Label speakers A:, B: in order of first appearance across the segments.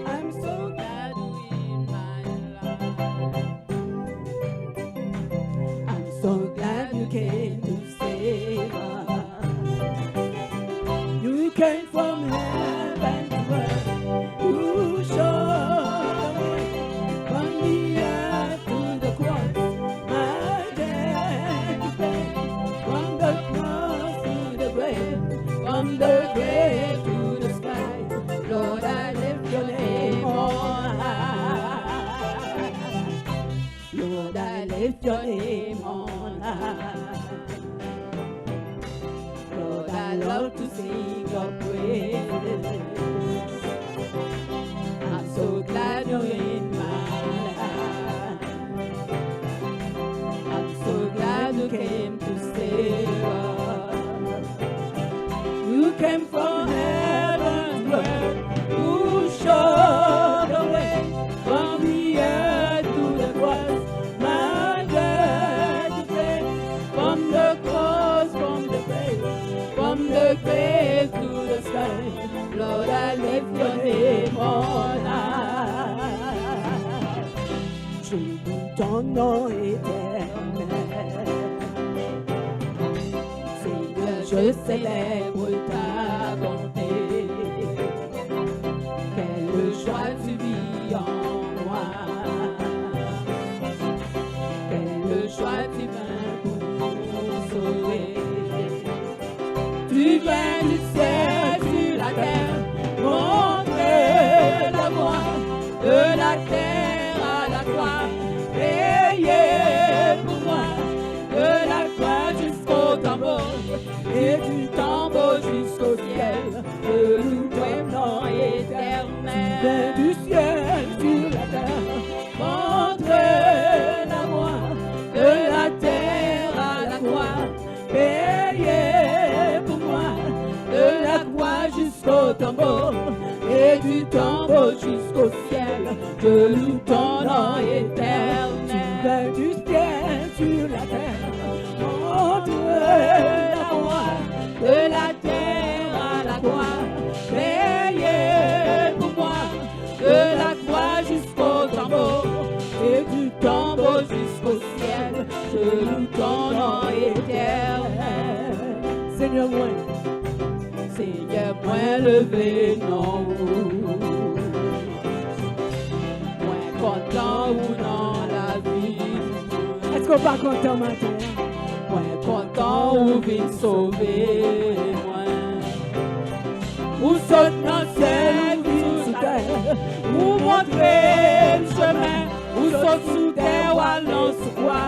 A: I'm so glad you're in my life. I'm so glad you came to save us. You came from heaven to earth. You showed the way from the earth to the cross. My debt you paid. From the cross to the grave. From the grave to the sky. Lord, I lift your name on high. Lord, I lift your name on high. Lord, I love to sing your praises. I'm so glad you're in my life. I'm so glad you came to save us. You came from heaven to earth. You showed the way from the earth to the cross. My debt you paid. From the cross, from the grave. From the grave to the sky. Lord, I lift your name on high. Je loue ton nom éternel. Seigneur, je célèbre ta bonté. Quelle joie tu vis en moi. Quelle joie tu viens pour nous sauver. Tu viens du ciel sur la terre, montrer la voie de la terre à la croix, payer pour moi, de la croix jusqu'au tombeau, et du tombeau jusqu'au ciel, de nous ton nom éternel. Tu viens du ciel sur la terre, montrer la voie de la terre à la croix, payer pour moi, de la croix jusqu'au tombeau, et du tombeau jusqu'au ciel, je loue ton nom éternel. Tu viens du ciel sur la terre, montre la voie, de la terre à la croix, payez pour moi, de la croix jusqu'au tombeau, et du tombeau jusqu'au ciel, je loue ton nom éternel. Seigneur, moi, levé, non. Moins content ou dans la vie. Est-ce qu'on pas content maintenant? Moins content ou vite sauvé, moins. Ou saute dans le ciel, ou sous terre. Ou montrer le chemin, ou saute sous terre, ou allons sous quoi.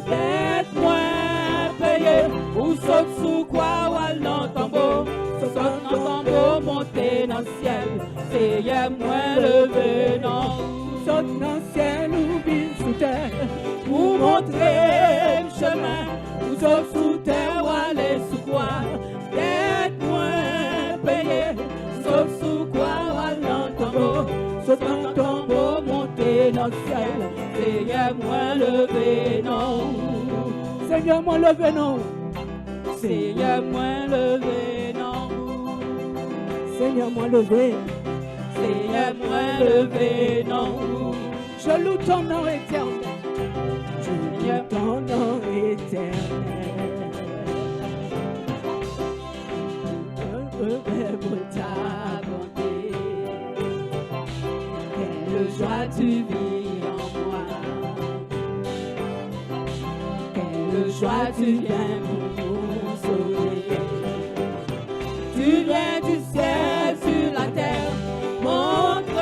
A: D'être moins payé, ou saute sous quoi, ou allons tombeau. Saute dans le tombeau, monter dans le ciel. Seigneur, moins levé, non. Saute dans le ciel, ou vite sous terre. Ou montrer le chemin, ou saute sous terre, ou aller sous quoi. D'être moins payé, saute sous quoi, ou allons tombeau. Saute dans le tombeau, monter dans le ciel. Seigneur, moins levé, non. Seigneur, moins levé, non. Seigneur, moins levé, non. Seigneur, moins levé. Seigneur, moins levé, non. Je loue ton nom éternel. Je loue ton nom éternel. Pour ta bonté. Quelle joie tu vis en moi. Quelle joie tu viens pour nous sauver. Tu viens du ciel sur la terre, montre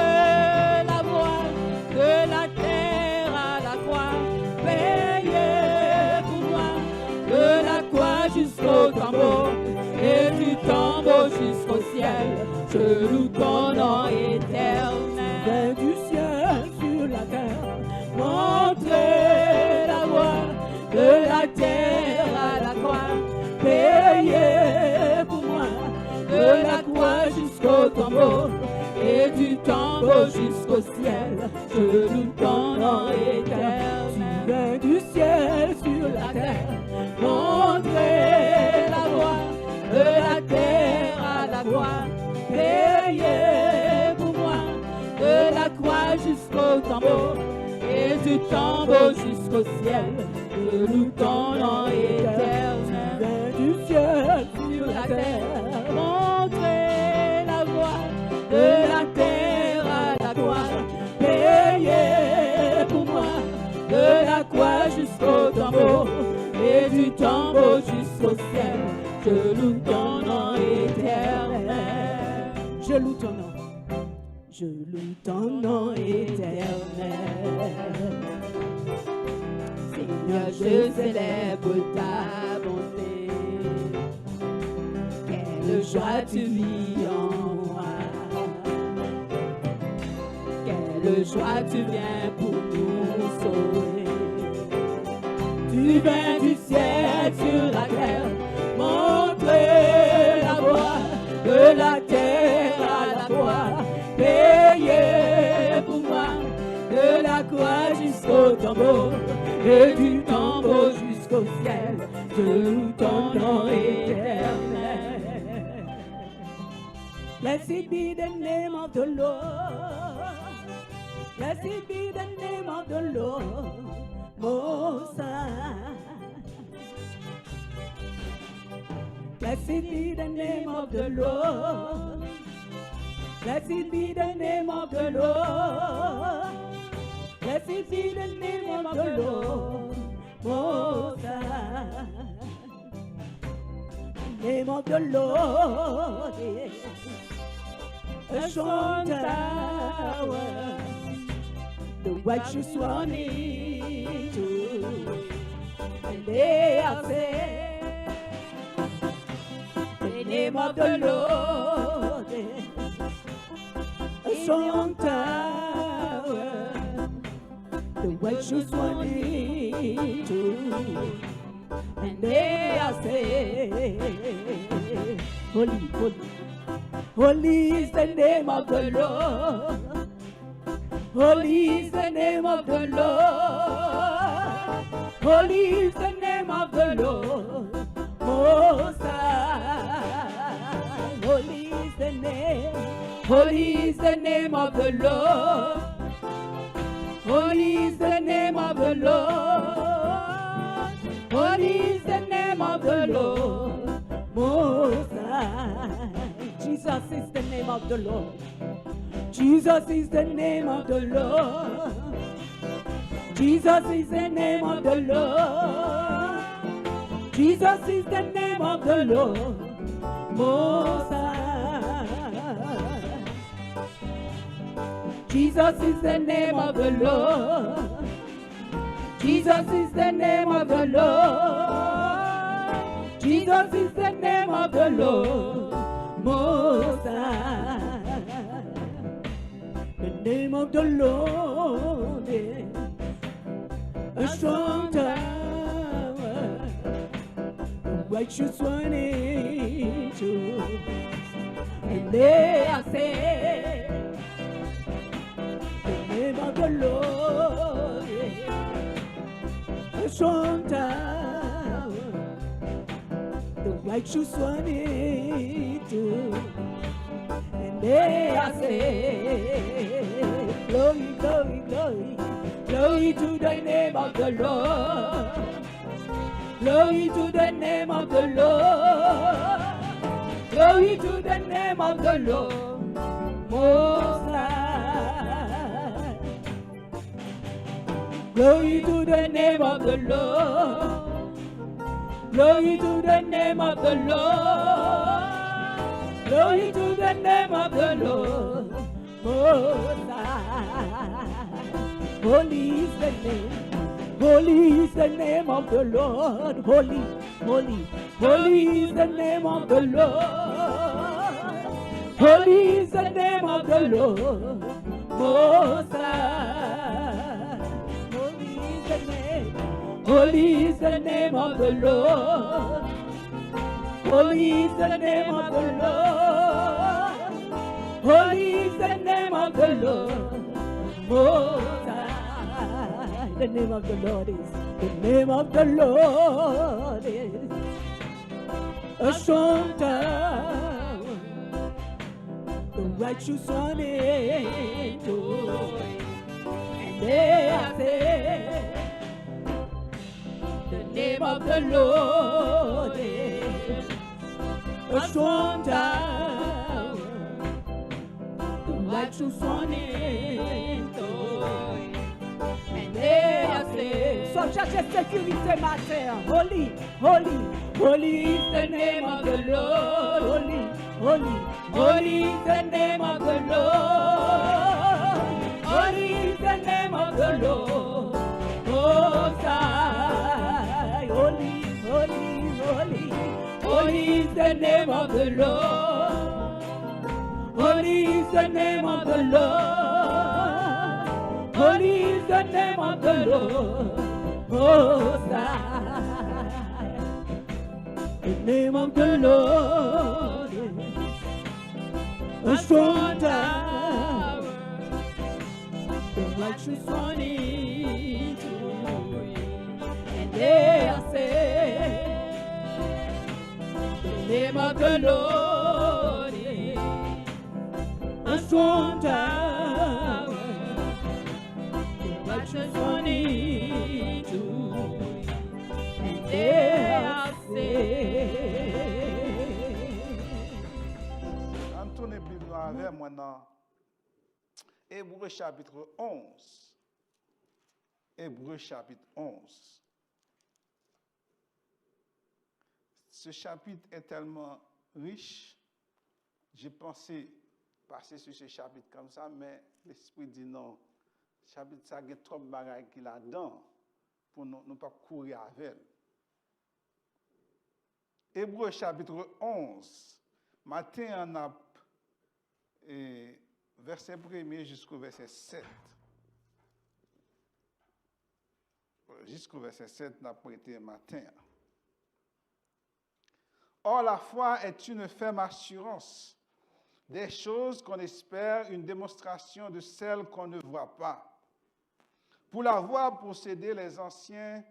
A: la voie de la terre à la croix, payez pour moi, de la croix jusqu'au tombeau, et du tombeau jusqu'au ciel, je loue ton nom éternel. Tu viens du ciel sur la terre, montre la voie de la terre à la croix, payez pour moi, de la croix jusqu'au tombeau jusqu'au ciel, de ton nom éternel. Du ciel sur la terre, montrer la voie, de la terre à la croix, payer pour moi, de la croix jusqu'au tombeau, et du tombeau jusqu'au ciel, je loue ton nom éternel. Je loue ton nom. Je loue ton nom éternel. Seigneur, je célèbre ta bonté. Quelle joie tu vis en moi. Quelle joie tu viens pour nous sauver. Tu viens du ciel sur la terre, montrer la voie, de la terre à la croix. Payé pour moi, de la croix jusqu'au tombeau, et du tombeau jusqu'au ciel, je loue ton nom éternel. Blessed be the name of the Lord. Blessed be the name of the Lord, Most High. Blessed be the name of the Lord. Blessed be the name of the Lord. Blessed be the name of the Lord, Most High. The name of the Lord is a strong tower. The righteous run into, and they are saved. The name of the Lord is a strong tower, the righteous one into, and they are saved. Holy, holy, holy is the name of the Lord. Holy is the name of the Lord. Holy is the name of the Lord, Most High. Holy is the name. Holy is the name of the Lord. Holy is the name of the Lord. Holy is the name of the Lord, Most High. Jesus is the name of the Lord. Jesus is the name of the Lord. Jesus is the name of the Lord. Jesus is the name of the Lord, Most High. Jesus is the name of the Lord. Jesus is the name of the Lord. Jesus is the name of the Lord, Most High. The name of the Lord is a strong tower. The righteous one into, and they are saved. The name of the Lord is a strong tower. The righteous one into, and they are saved. Glory, glory, glory. Glory to the name of the Lord. Glory to the name of the Lord. Glory to the name of the Lord, Most High. Glory to the name of the Lord. Glory to the name of the Lord. Glory to the name of the Lord, Most High. Holy is the name. Holy is the name of the Lord. Holy, holy, holy is the name of the Lord. Holy is the name of the Lord, Most High. Holy is the name. Holy is the name of the Lord. Holy is the name of the Lord. Holy is the name of the Lord, Most High. The name of the Lord is, the name of the Lord is a strong tower. The righteous one into, and they are saved. The name of the Lord is a strong tower. The righteous one into it, and they are saved. So cherchez sécurité matin. Holy, holy, holy is the name of the Lord. Holy, holy, holy is the name of the Lord. Holy is the name of the Lord. Most High. Holy, holy, holy, holy is the name of the Lord. Holy is the name of the Lord. Holy is the name of the Lord. Most High. The name of the Lord is a strong tower. The righteous one into it, and they are saved. The name of the Lord is a strong tower. The righteous one into it, and they are saved.
B: Antoine Bible avec moi dans Hébreux chapitre 11. Hébreux chapitre 11. Ce chapitre est tellement riche. J'ai pensé passer sur ce chapitre comme ça, mais l'Esprit dit non. Ce chapitre, ça a trop de bagages qu'il a dedans pour ne pas courir avec elle. Hébreux chapitre 11. Matin, on a verset 1er jusqu'au verset 7. Jusqu'au verset 7, on a prêté matin. Or, la foi est une ferme assurance des choses qu'on espère, une démonstration de celles qu'on ne voit pas. Pour l'avoir possédé, les anciens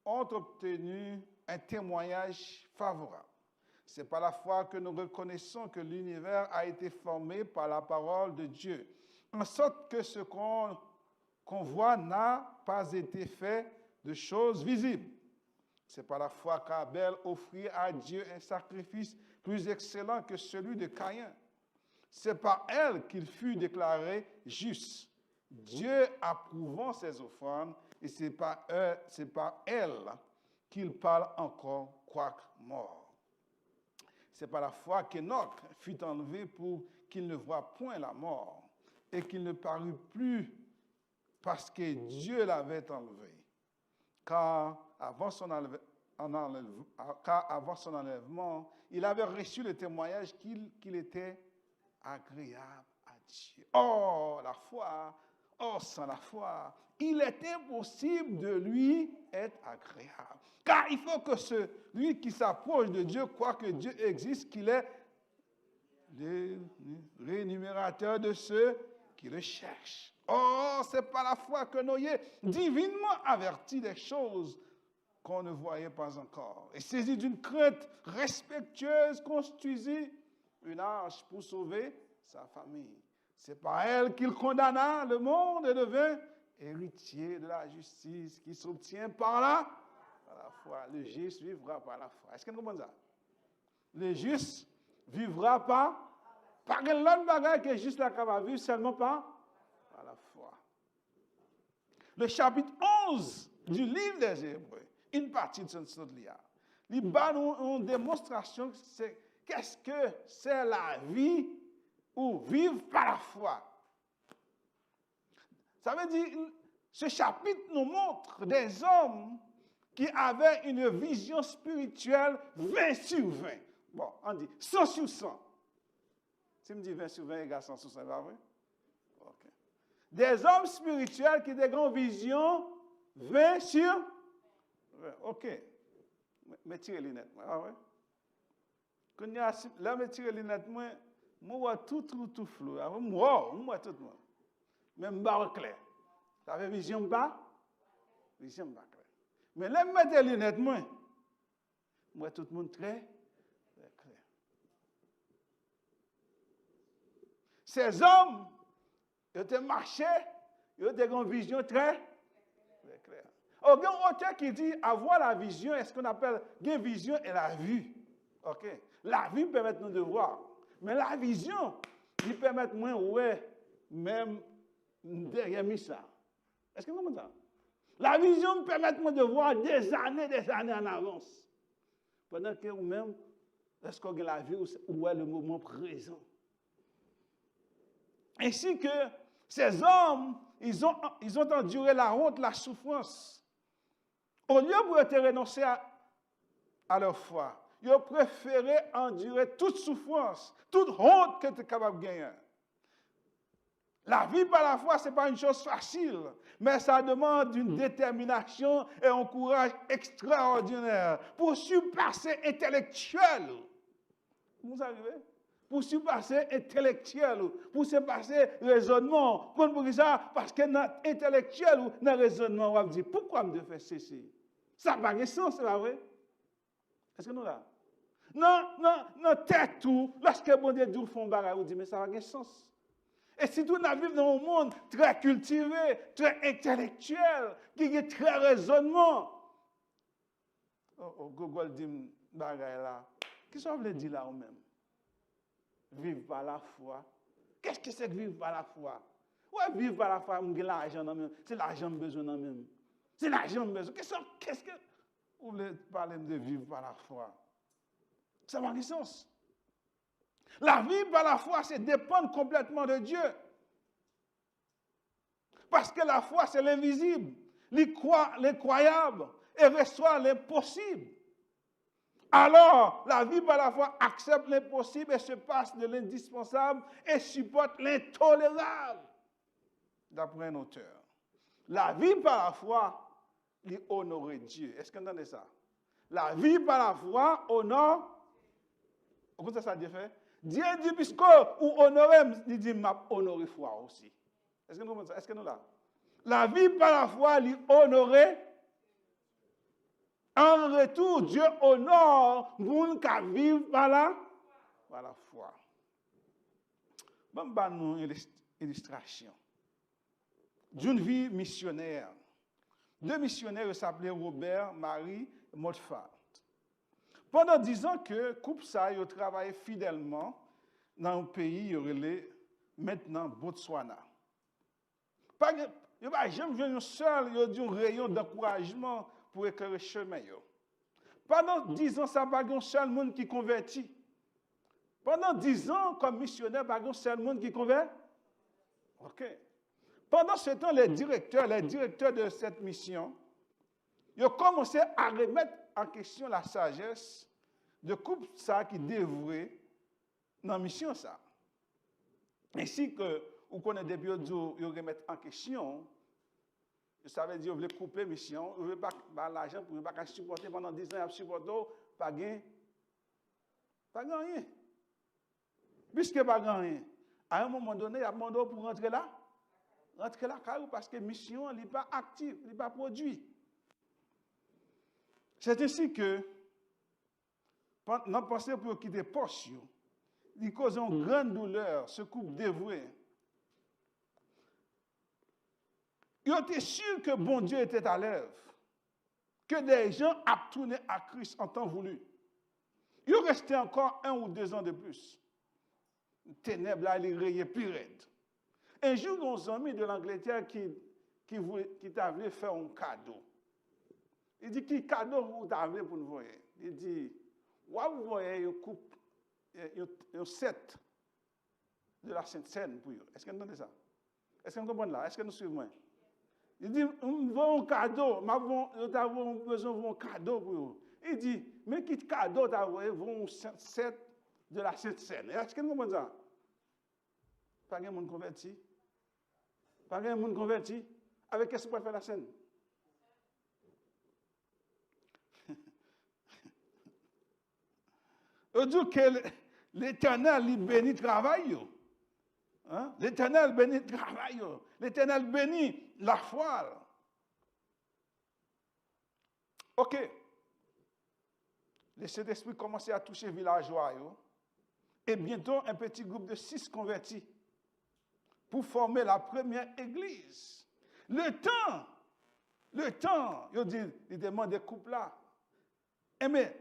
B: ont obtenu un témoignage favorable. C'est par la foi que nous reconnaissons que l'univers a été formé par la parole de Dieu, en sorte que ce qu'on voit n'a pas été fait de choses visibles. C'est par la foi qu'Abel offrit à Dieu un sacrifice plus excellent que celui de Caïn. C'est par elle qu'il fut déclaré juste, Dieu approuvant ses offrandes, et c'est par elle qu'il parle encore, quoique mort. C'est par la foi qu'Enoch fut enlevé pour qu'il ne voie point la mort et qu'il ne parut plus parce que Dieu l'avait enlevé. Car avant son enlèvement, il avait reçu le témoignage qu'il était agréable à Dieu. Oh, la foi, oh, sans la foi, il est impossible de lui être agréable. Car il faut que celui qui s'approche de Dieu croit que Dieu existe, qu'il est le rémunérateur de ceux qui le cherchent. Oh, c'est par la foi que Noé, divinement averti des choses qu'on ne voyait pas encore, et saisi d'une crainte respectueuse, construisit une arche pour sauver sa famille. C'est par elle qu'il condamna le monde et devint héritier de la justice qui s'obtient par la foi. Le juste vivra par la foi. Est-ce que vous comprenez ça? Le juste vivra par l'autre bagage que juste la capable vivre seulement par la foi. Le chapitre 11 du livre des Hébreux, une partie de ce livre, il bat une démonstration, c'est qu'est-ce que c'est la vie ou vivre par la foi. Ça veut dire, ce chapitre nous montre des hommes qui avaient une vision spirituelle 20 sur 20. Bon, on dit 100 sur 100. Si on me dit 20 sur 20 égale 100 sur 100, c'est pas vrai? Okay. Des hommes spirituels qui ont des grandes visions 20 sur 20. OK. Mais tirez les lunettes. Ah ouais? Quand il y a là, mais tirez les lunettes, moi vois tout flou. Moi tout le monde. Même barre clair. Ça fait vision pas? Vision pas clair. Mais là, je mets des lunettes, moi tout le monde très clair. Ces hommes, ils ont marché Ils ont une vision très claire. Il y a un auteur qui dit avoir la vision, est ce qu'on appelle une vision et la vue. OK? La vue permet nous de voir. Mais la vision, il permet moins, ouais, même derrière ça. Est-ce que vous comprenez ça? La vision me permet moi de voir des années en avance. Pendant que vous-même, est-ce qu'on a la vie ou est le moment présent? Ainsi que ces hommes, ils ont enduré la honte, la souffrance. Au lieu de renoncer à leur foi, ils ont préféré endurer toute souffrance, toute honte que tu es capable de gagner. La vie par la foi, ce n'est pas une chose facile, mais ça demande une détermination et un courage extraordinaire pour surpasser intellectuel. Vous arrivez? Pour surpasser intellectuel, pour surpasser raisonnement. Pour ça, parce que dans intellectuel ou dans raisonnement, on va dire, pourquoi me faire ceci? Ça n'a pas de sens, c'est pas vrai? Est-ce que nous là? Non, tête tout, lorsque bon Dieu dit font bagarre, on dit, mais ça n'a pas de sens. Et si tout nous vivons dans un monde très cultivé, très intellectuel, qui a très raisonnement, Google dit, bagarre là, qu'est-ce que ça veut dire là ou même? Vivre par la foi. Qu'est-ce que c'est que vivre par la foi? Ouais, vivre par la foi, j'ai l'argent dans même. C'est l'argent que j'ai besoin dans même. C'est l'argent que j'ai besoin. Qu'est-ce que vous voulez parler de vivre par la foi? Ça n'a pas de sens. La vie par la foi, c'est dépendre complètement de Dieu. Parce que la foi, c'est l'invisible, l'incroyable, et reçoit l'impossible. Alors, la vie par la foi accepte l'impossible et se passe de l'indispensable et supporte l'intolérable, d'après un auteur. La vie par la foi, il honore Dieu. Est-ce que vous entendez ça? La vie par la foi honore. Vous comprenez ça, Dieu fait? Dieu dit, puisque vous honorez, il dit, m'a honoré foi aussi. Est-ce que nous comprenons ça? Est-ce que nous là? La vie par la foi, il honore. En retour, Dieu honore les gens qui vivent par la foi. Bon, nous une illustration d'une vie missionnaire. Deux missionnaires s'appelaient Robert, Marie et Montfort. Pendant 10 ans que couple ça, ils travaillé fidèlement dans un pays, maintenant Botswana. Il n'y a jamais vu un seul, il y a un rayon d'encouragement pour éclairer le chemin. Pendant 10 ans, ça n'a pas un seul monde qui convertit. Pendant 10 ans, comme missionnaire, pas un seul monde qui convertit. OK. Pendant ce temps, les directeurs de cette mission, ils ont commencé à remettre en question la sagesse de couple ça qui dévouait dans la mission ça. Ainsi que, vous connaissez des périodes où ils remettent en question. Ça veut dire qu'ils veulent couper la mission, ils ne veulent pas l'argent pour ne pas supporter pendant 10 ans, ils ne supportent pas rien. Puisque pas rien, à un moment donné, il y a demandé pour rentrer là, parce que la mission n'est pas active, n'est pas produite. C'est ainsi que, dans pensée pour quitter poste, il cause une grande douleur, ce couple dévoué. Ils étaient sûrs que bon Dieu était à l'œuvre, que des gens tourné à Christ en temps voulu. Ils restaient encore 1 ou 2 ans de plus. Les ténèbres là, ils rayaient plus raide. Un jour, nos amis de l'Angleterre qui t'avaient fait un cadeau. Il dit, quel cadeau vous avez pour nous voir? Il dit, vous voyez un couple, un set de la Sainte Seine pour vous. Est-ce que vous entendez ça? Est-ce que vous comprenez là? Est-ce que nous suivons? Il dit, nous avons un cadeau, nous avons besoin d'un cadeau pour vous. Il dit, mais quel cadeau vous avez un set de la Sainte Seine? Est-ce que nous comprenons ça? Pas de monde converti. Pas de monde converti. Avec qu'est-ce qu'on peut faire la scène? On dit que l'Éternel il bénit le travail. Hein? L'Éternel bénit le travail. L'Éternel bénit la foi. OK. Le Saint-Esprit commençait à toucher les villageois. Et bientôt, un petit groupe de 6 convertis pour former la première église Le temps, il demande des couples là. Mais,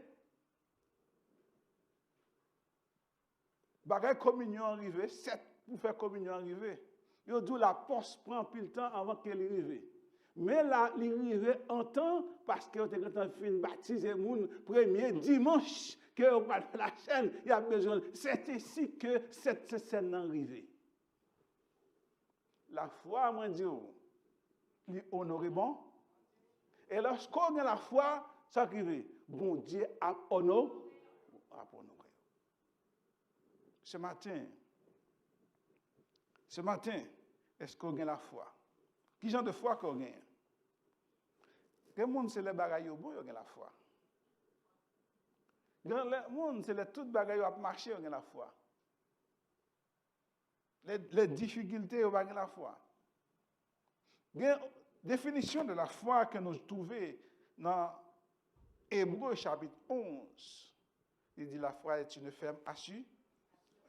B: bagay communion arrivé, 7 pour faire communion arrivé. Il dit la poste prend plus le temps avant qu'elle arrive. Mais là, il arrive en temps parce que vous avez fait baptiser mon premier dimanche que vous avez fait la chaîne, il y a besoin. C'est ici que cette scène est arrivée. La foi, moi, dit, il honoré bon. Et lorsqu'on a la foi, ça arrive. Bon Dieu a honoré. Ce matin, est-ce qu'on a la foi? Qui genre de foi qu'on a? Le monde, c'est les bagailles au bon, on a la foi. Le monde, c'est les toutes bagailles à marcher, on a la foi. Les difficultés, on a la foi. La définition de la foi que nous trouvons dans Hébreux chapitre 11, il dit la foi est une ferme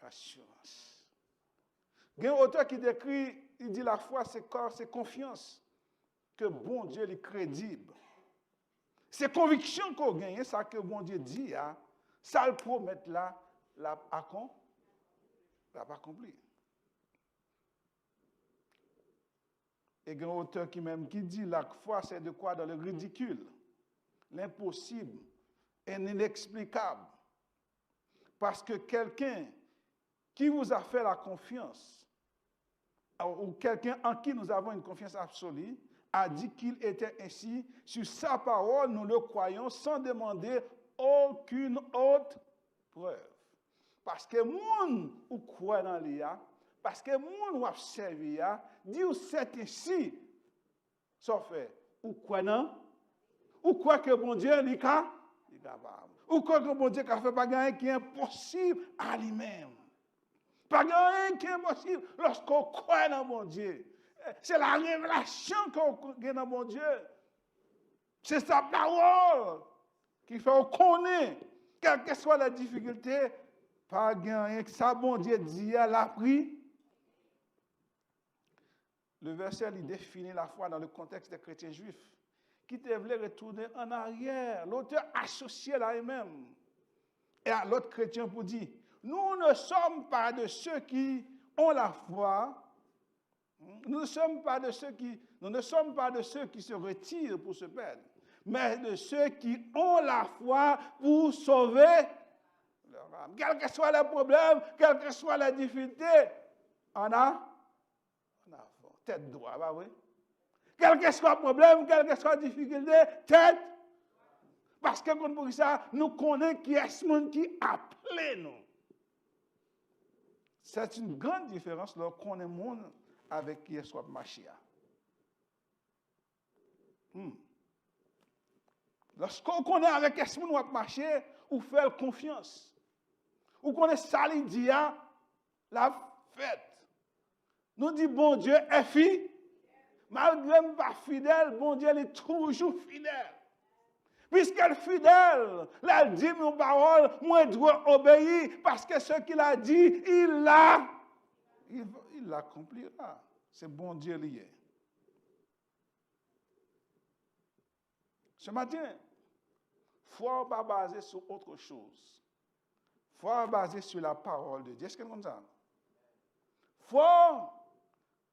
B: assurance. Il y a un auteur qui décrit, il dit la foi c'est confiance que bon Dieu est crédible. C'est conviction qu'on gagne, ça que bon Dieu dit, ça le promet là, l'a accompli. Et il y a un auteur qui dit la foi c'est de quoi dans le ridicule, l'impossible et l'inexplicable. Parce que quelqu'un qui vous a fait la confiance, ou quelqu'un en qui nous avons une confiance absolue, a dit qu'il était ainsi. Sur sa parole, nous le croyons sans demander aucune autre preuve. Parce que moun ou croit dans l'IA, parce que moun ou observe l'IA, dit ou c'est ainsi, ça fait, ou croit dans, ou croit que bon Dieu est capable, ou croit que bon Dieu a fait pas rien qui est impossible à lui-même. Pas rien qui est impossible lorsqu'on croit dans mon Dieu. C'est la révélation qu'on a dans mon Dieu. C'est sa parole qui fait qu'on connaît, quelle que soit la difficulté, pas rien que ça, bon Dieu dit, elle a pris. Le verset il définit la foi dans le contexte des chrétiens juifs qui devaient retourner en arrière. L'auteur associé là même et à l'autre chrétien pour dire, nous ne sommes pas de ceux qui ont la foi. Nous ne sommes pas de ceux qui se retirent pour se perdre, mais de ceux qui ont la foi pour sauver leur âme. Quel que soit le problème, quelle que soit la difficulté, on a tête droite, bah oui. Quel que soit le problème, quelle que soit la difficulté, tête. Parce que pour ça, nous connaissons qui est ce monde qui appelé nous. C'est une grande différence lorsqu'on est monde avec qui est soit Machia. Lorsqu'on connaît avec qui est soit marcher, ou faire confiance. Ou connaît Salidia, la fête. Nous dit bon Dieu est fidèle. Malgré même pas fidèle, bon Dieu est toujours fidèle. Puisqu'elle est fidèle, elle dit mes paroles, moi je dois obéir parce que ce qu'il a dit, il l'accomplira. C'est bon Dieu lié. Ce matin, foi pas basé sur autre chose. Foi basé sur la parole de Dieu. Est-ce que c'est comme ça? Foi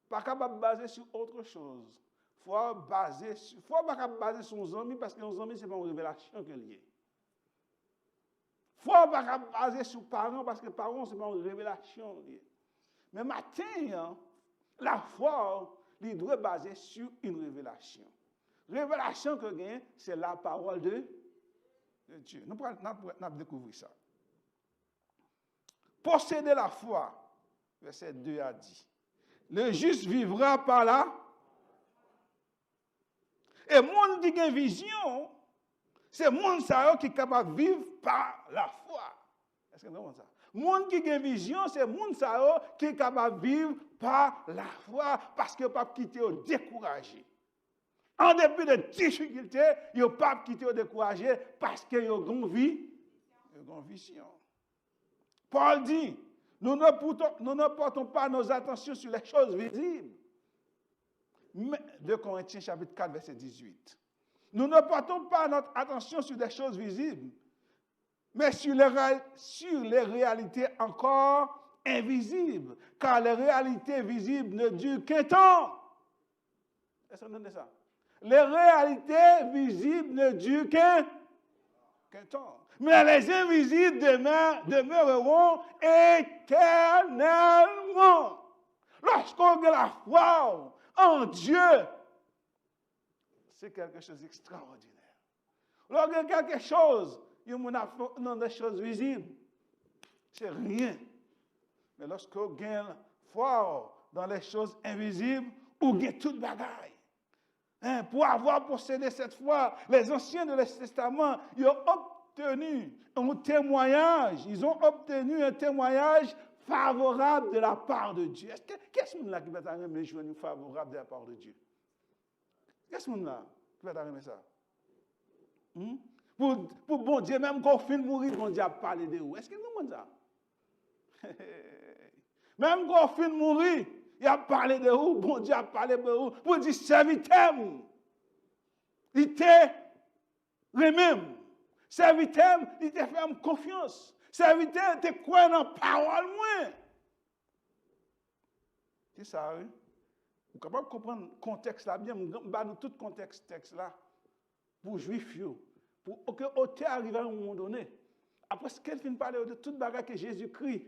B: pas capable de baser sur autre chose. Foi pas capable de baser sur nos amis parce que nos amis, ce n'est pas une révélation que lié. Foi pas capable de baser sur parents parce que parents, ce n'est pas une révélation liée. Mais matin, la foi, il doit baser sur une révélation. Révélation que gagne, c'est la parole de Dieu. Nous allons découvrir ça. Posséder la foi, verset 2 a dit. Le juste vivra par là. Et monde qui a une vision, c'est monde qui est capable de vivre par la foi. Est-ce que c'est vraiment ça? Monde qui a une vision, c'est monde qui est capable de vivre par la foi parce qu'il ne peut pas quitter au découragé. En dépit de difficultés, il ne peut pas quitter au découragé parce qu'il y a une vision. Paul dit, nous ne portons pas nos attentions sur les choses visibles, 2 Corinthiens chapitre 4, verset 18. Nous ne portons pas notre attention sur des choses visibles, mais sur les réalités encore invisibles, car les réalités visibles ne durent qu'un temps. Est-ce qu'on entend ça? Les réalités visibles ne durent qu'un temps. Mais les invisibles demeureront éternellement. Lorsqu'on a la foi en Dieu, c'est quelque chose d'extraordinaire. Lorsqu'il y a quelque chose, il y a des choses visibles, c'est rien. Mais lorsqu'on a la foi dans les choses invisibles, on gagne toute bagaille. Pour avoir possédé cette foi, les anciens de l'Ancien Testament, ils ont obtenu un témoignage. Ils ont obtenu un témoignage favorable de la part de Dieu. Qu'est-ce que là qui va t'arriver joindre favorable de la part de Dieu? Qu'est-ce que là qui va t'arriver ça? Pour bon Dieu, même quand on finit de mourir, bon Dieu a parlé de vous. Est-ce que vous comprenez ça? Même quand on finit de mourir, il a parlé de vous, bon Dieu a parlé de vous, pour dire serviteur. Il était lui-même. Serviteur, il te fait confiance. Serviteur, il te croit dans la parole. C'est ça, oui. Vous êtes capable de comprendre le contexte là bien, nous avons tout le contexte texte là, pour juifs, pour que l'auteur arrive à un moment donné. Après ce qu'elle finit de parler de toute bagarre que Jésus-Christ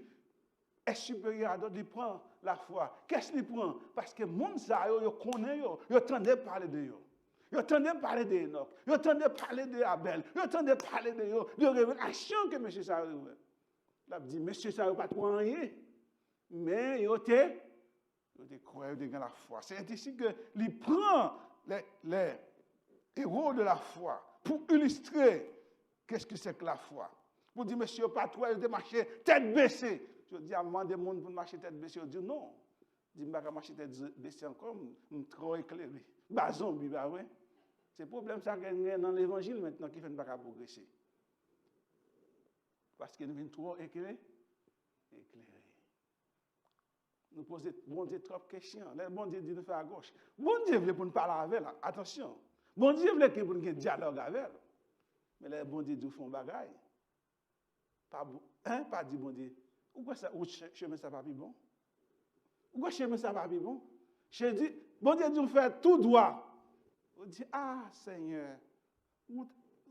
B: est supérieur à d'autres, il prend la foi. Qu'est-ce qu'il prend? Parce que les gens, ils connaissent, ils entendent parler de eux. Ils entendent parler d'Enoch, ils entendent parler d'Abel, ils entendent parler de révélation que M. Sarah a dit, M. Sarah n'a pas trop rien, mais il était croyant dans la foi. C'est ici qu'il prend les héros de la foi pour illustrer qu'est-ce que c'est que la foi. Pour dire, monsieur, pas toi, de marcher tête baissée. Je dis à moi, des gens pour marcher tête baissée. Je dis non. Je dis, je ne vais pas marcher tête baissée encore, je suis trop éclairé. Bah, zombie, bah ouais. C'est le problème ça qu'il y a dans l'évangile maintenant qui fait ne pas progresser. Parce qu'il devient trop éclairé. Nous posons bon Dieu trop de questions. Le bon Dieu dit de faire à gauche. Bon Dieu veut pour nous parler avec elle. Attention. Bon Dieu veut pour nous dialogue avec elle. Mais le bon Dieu dit font bagaille. Pas dit bon Dieu. Pourquoi ça chemin ça va plus bon? Pourquoi chemin ça va plus bon? Je dis bon Dieu dit faire tout droit. On dit ah Seigneur,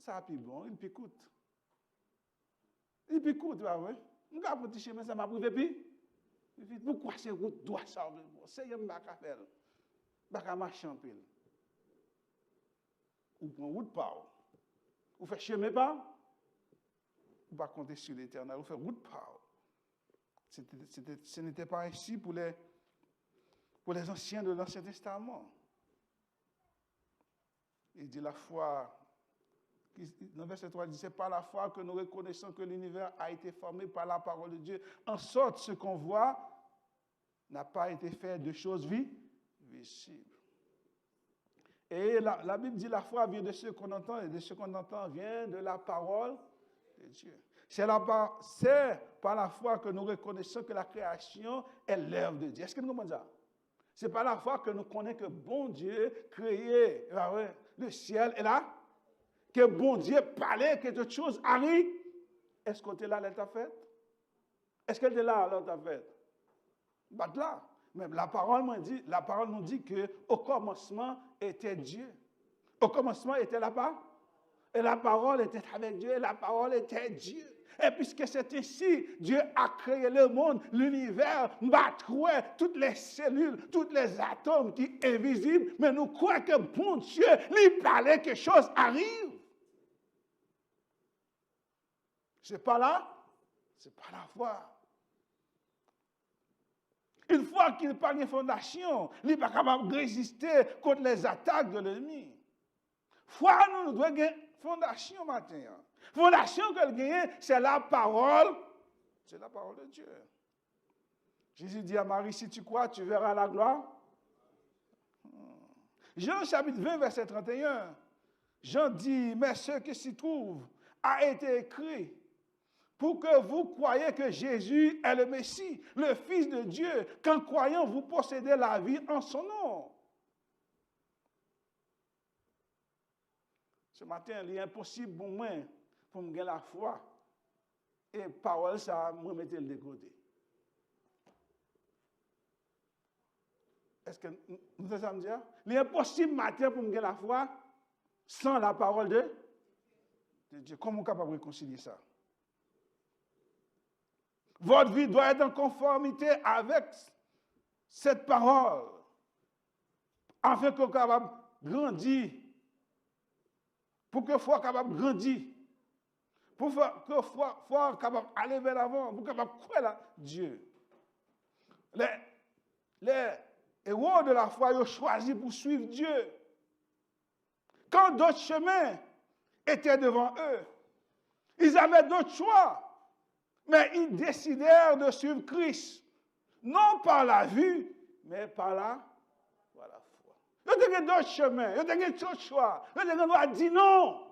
B: ça va plus bon, il picoute. Il picoute là ouais. On va pour chemin ça m'a privé puis pourquoi c'est route droit ça bon? Seigneur m'a pas faire. Pas marcher en pile. Ou prend route pas. Ou fait chemin pas. Ou pas compter sur l'Éternel, ou fait route pas. Ce n'était pas ainsi pour les anciens de l'Ancien Testament. Il dit la foi, dans verset 3, il dit, c'est par la foi que nous reconnaissons que l'univers a été formé par la parole de Dieu, en sorte ce qu'on voit n'a pas été fait de choses visibles. Et la Bible dit la foi vient de ce qu'on entend, et de ce qu'on entend vient de la parole de Dieu. C'est par la foi que nous reconnaissons que la création est l'œuvre de Dieu. Est-ce que nous comprenons ça? C'est par la foi que nous connaissons que bon Dieu créé le ciel et là, que bon Dieu parlait, que toute chose arrive. Est-ce qu'on était là, elle t'a fait? Est-ce qu'elle était là, elle t'a fait? Pas de là. Même la parole nous dit que au commencement était Dieu. Au commencement était là-bas. Et la parole était avec Dieu, et la parole était Dieu. Et puisque c'est ainsi, Dieu a créé le monde, l'univers, toutes les cellules, tous les atomes qui sont invisibles, mais nous croyons que bon Dieu lui parlait que chose arrive. C'est pas là, c'est pas la foi. Une fois qu'il n'a pas de fondation, il n'est pas capable de résister contre les attaques de l'ennemi. Foi, nous devons gagner fondation matin. Fondation qu'elle gagne, c'est la parole. C'est la parole de Dieu. Jésus dit à Marie, si tu crois, tu verras la gloire. Jean chapitre 20, verset 31. Jean dit, mais ce qui s'y trouve a été écrit pour que vous croyiez que Jésus est le Messie, le Fils de Dieu, qu'en croyant, vous possédez la vie en son nom. Ce matin, il est impossible pour moi, pour me gagner la foi. Et parole, ça, me mettre le côté. Est-ce que vous avez ça me dire? Il est impossible matin pour me gagner la foi sans la parole de Dieu. Comment on est capable de réconcilier ça? Votre vie doit être en conformité avec cette parole, afin que vous soyez capable de grandir, pour que vous soyez capable de grandir, pour que vous soyez capable d'aller vers l'avant, pour que vous soyez capable de croire à Dieu. Les héros de la foi ont choisi pour suivre Dieu. Quand d'autres chemins étaient devant eux, ils avaient d'autres choix. Mais ils décidèrent de suivre Christ, non par la vue, mais par la foi. Ils ont d'autres chemins, ils ont d'autres choix. Ils ont dit non.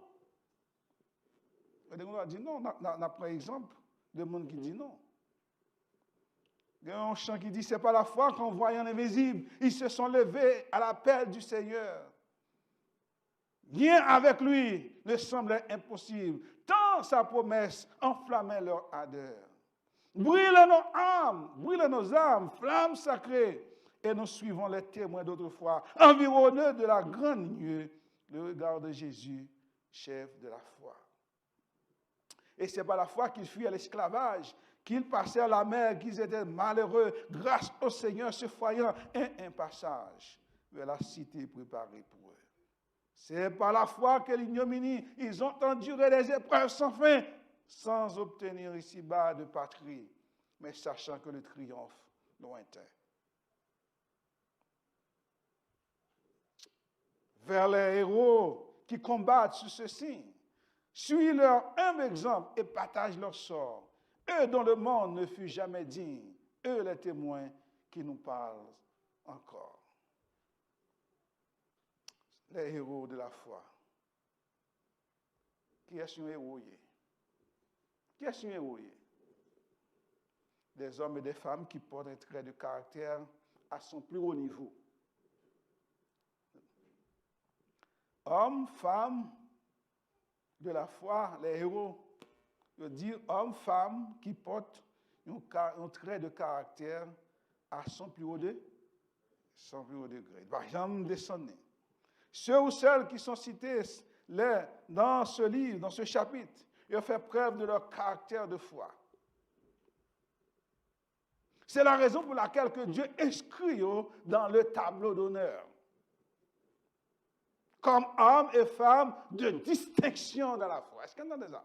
B: Ils ont dit non. On a par exemple de monde qui dit non. Il y a un chant qui dit, c'est pas la foi qu'en voyant l'invisible, ils se sont levés à l'appel du Seigneur. Rien avec lui ne semblait impossible, tant sa promesse enflammait leur ardeur. Brûle nos âmes, flammes sacrées, et nous suivons les témoins d'autrefois, environnés de la grande nuée, le regard de Jésus, chef de la foi. Et c'est par la foi qu'ils fuient à l'esclavage, qu'ils passèrent la mer, qu'ils étaient malheureux, grâce au Seigneur se voyant un passage vers la cité préparée pour eux. C'est par la foi que l'ignominie, ils ont enduré les épreuves sans fin, sans obtenir ici-bas de patrie, mais sachant que le triomphe lointain. Vers les héros qui combattent sous ce signe, suis leur humble exemple et partage leur sort. Eux dont le monde ne fut jamais digne, eux les témoins qui nous parlent encore. Les héros de la foi. Qui est un héros? Qui est un héros? Des hommes et des femmes qui portent un trait de caractère à son plus haut niveau. Hommes, femmes de la foi, les héros, je veux dire hommes, femmes qui portent un trait de caractère à son plus haut degré. Par exemple, descendez. Ceux ou celles qui sont cités dans ce livre, dans ce chapitre, ils ont fait preuve de leur caractère de foi. C'est la raison pour laquelle que Dieu inscrit dans le tableau d'honneur comme hommes et femmes de distinction dans la foi. Est-ce qu'on entend ça?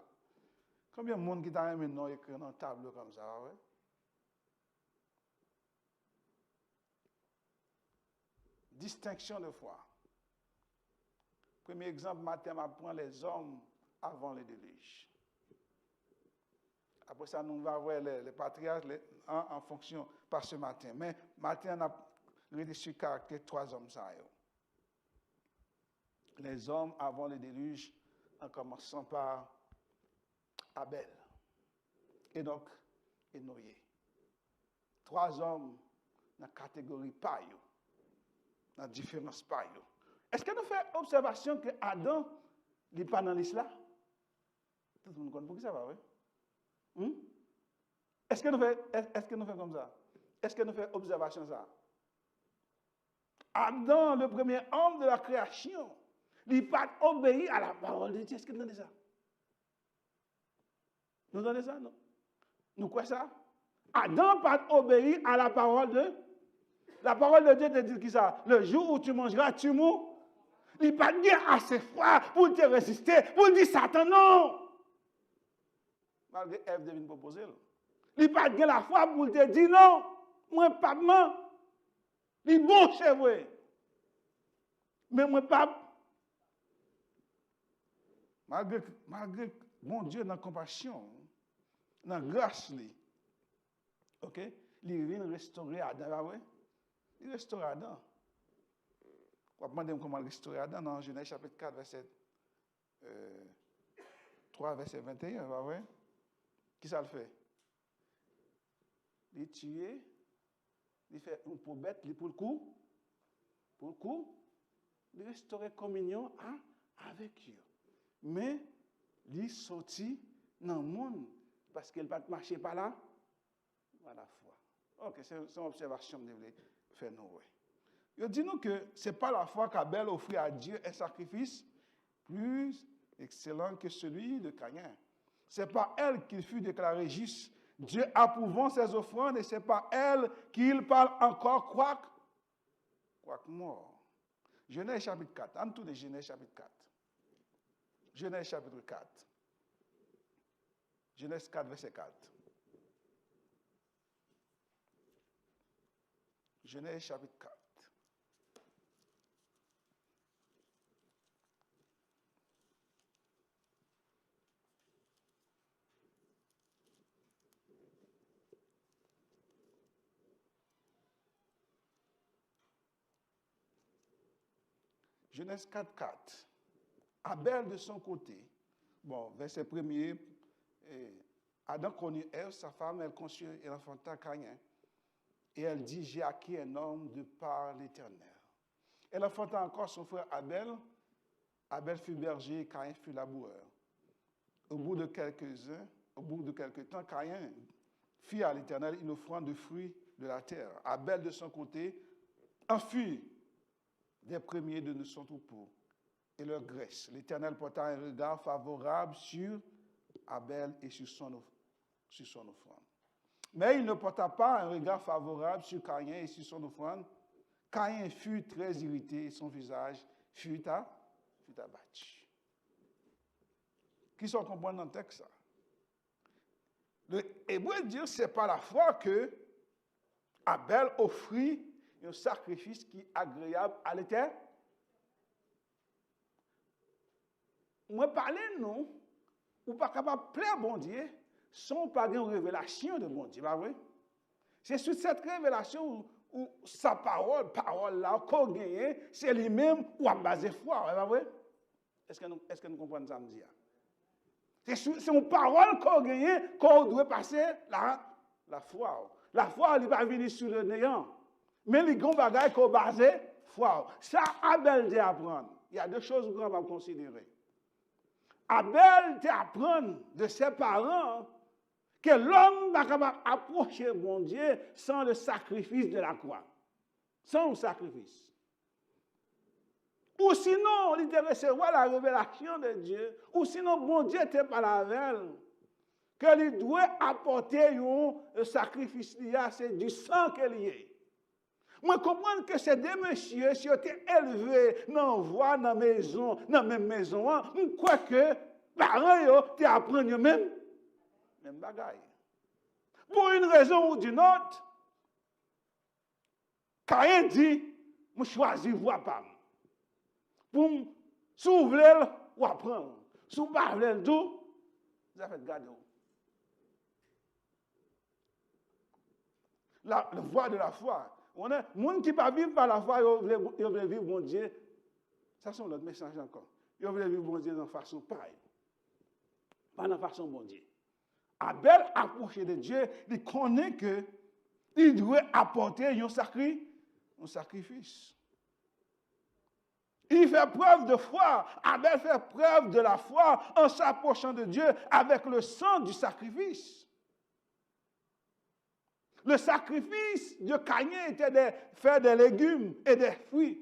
B: Combien de monde qui t'a aimé non écrit dans un tableau comme ça? Ouais? Distinction de foi. Premier exemple, matin, on apprend les hommes avant le déluge. Après ça, nous allons voir les patriarches en fonction, pas ce matin. Mais matin, on a rédigé le caractère de 3 hommes. Les hommes avant le déluge, en commençant par Abel, Enoch et Noé. 3 hommes dans la catégorie paille, dans la différence paille. Est-ce que nous faisons observation que Adam n'est pas dans l'islam? Tout le monde connaît pour qui ça va, oui? Est-ce que nous faisons comme ça? Est-ce que nous faisons observation ça? Adam, le premier homme de la création, il n'a pas obéi à la parole de Dieu. Est-ce que nous entendez ça? Nous entendez ça, non? Nous quoi ça? Adam n'a pas obéi à la parole de Dieu. La parole de Dieu te dit qui ça? Le jour où tu mangeras, tu mourras. Il n'a pas bien assez froid pour te résister, pour dire Satan, non. Malgré Ève devine proposer. Il n'a pas bien la foi pour te dire non. Moi, pas moi. Il est bon chez vous. Mais moi, pas. Malgré mon Dieu, dans la compassion, dans la grâce, ok? Il vient restaurer Adam. Il restaure Adam. On va demander comment restaurer Adam dans Genèse chapitre 4, verset 3, verset 21. Va voir. Qui ça le fait? Il tue, il fait un pour bête, il pour le coup. Pour le coup, il restaure communion avec Dieu. mais il sorti dans le monde parce qu'il ne va pas marcher par là, par la foi. Ok, c'est une observation que je voulais faire nous. Je dis nous que ce n'est pas la foi qu'Abel offrit à Dieu un sacrifice plus excellent que celui de Caïn. Ce n'est pas elle qu'il fut déclaré juste, Dieu approuvant ses offrandes, et ce n'est pas elle qu'il parle encore, quoique mort. Genèse chapitre 4, en tout de Genèse chapitre 4. Genèse chapitre 4. Genèse 4, verset 4. Genèse chapitre 4. Genèse 4, 4. Abel de son côté, bon, verset 1er, Adam connut Ève, sa femme, elle conçut et enfanta Caïn. Et elle dit, j'ai acquis un homme de par l'Éternel. Elle enfanta encore son frère Abel. Abel fut berger, Caïn fut laboureur. Au bout de quelque temps, Caïn fit à l'Éternel une offrande de fruits de la terre. Abel de son côté en fit des premiers de son troupeau et leur graisse. L'Éternel porta un regard favorable sur Abel et sur son offrande. Mais il ne porta pas un regard favorable sur Caïn et sur son offrande. Caïn fut très irrité et son visage fut abattu. Qui sont compris dans le texte ça? Le Hébreu dit que ce n'est pas la foi que Abel offrit un sacrifice qui est agréable à l'Éternel. Moi, parler non, ou pas capable de plaire bon Dieu, sans pas une révélation de bon Dieu, pas vrai? C'est sur cette révélation où sa parole là, qu'on gagne, c'est lui-même ou à base foi, pas vrai? Est-ce que nous comprenons ça, me dire? C'est une parole qu'on gagne, qu'on doit passer la foi. La foi, elle n'est pas venue sur le néant. Mais les grands bagages qu'on base foi. Ça, Abel te apprendre. Il y a deux choses qu'on va considérer. Abel te apprendre de ses parents que l'homme va capable approcher mon Dieu sans le sacrifice de la croix. Sans le sacrifice. Ou sinon, il te recevoir la révélation de Dieu. Ou sinon, bon Dieu te parle avec elle. qu'il doit apporter un sacrifice, c'est du sang qu'il y a. Moi, comprends que ces deux messieurs, si ils étaient élevés dans la voie, dans la maison, dans la même maison, je crois que les parents te apprennent même bagaille. Pour une raison ou d'une autre, Caïn dit, je choisis voie pas. Pour s'ouvrir ou apprendre. Si vous parlez de tout, vous avez fait garder. La voie de la foi. On a les gens qui ne vivent pas par la foi, ils veulent vivre bon Dieu. Ça, c'est notre message encore. Ils veulent vivre bon Dieu de façon pareille. Pas de façon bon Dieu. Abel approché de Dieu, il connaît qu'il doit apporter un sacrifice. Il fait preuve de foi. Abel fait preuve de la foi en s'approchant de Dieu avec le sang du sacrifice. Le sacrifice de Caïn était de faire des légumes et des fruits.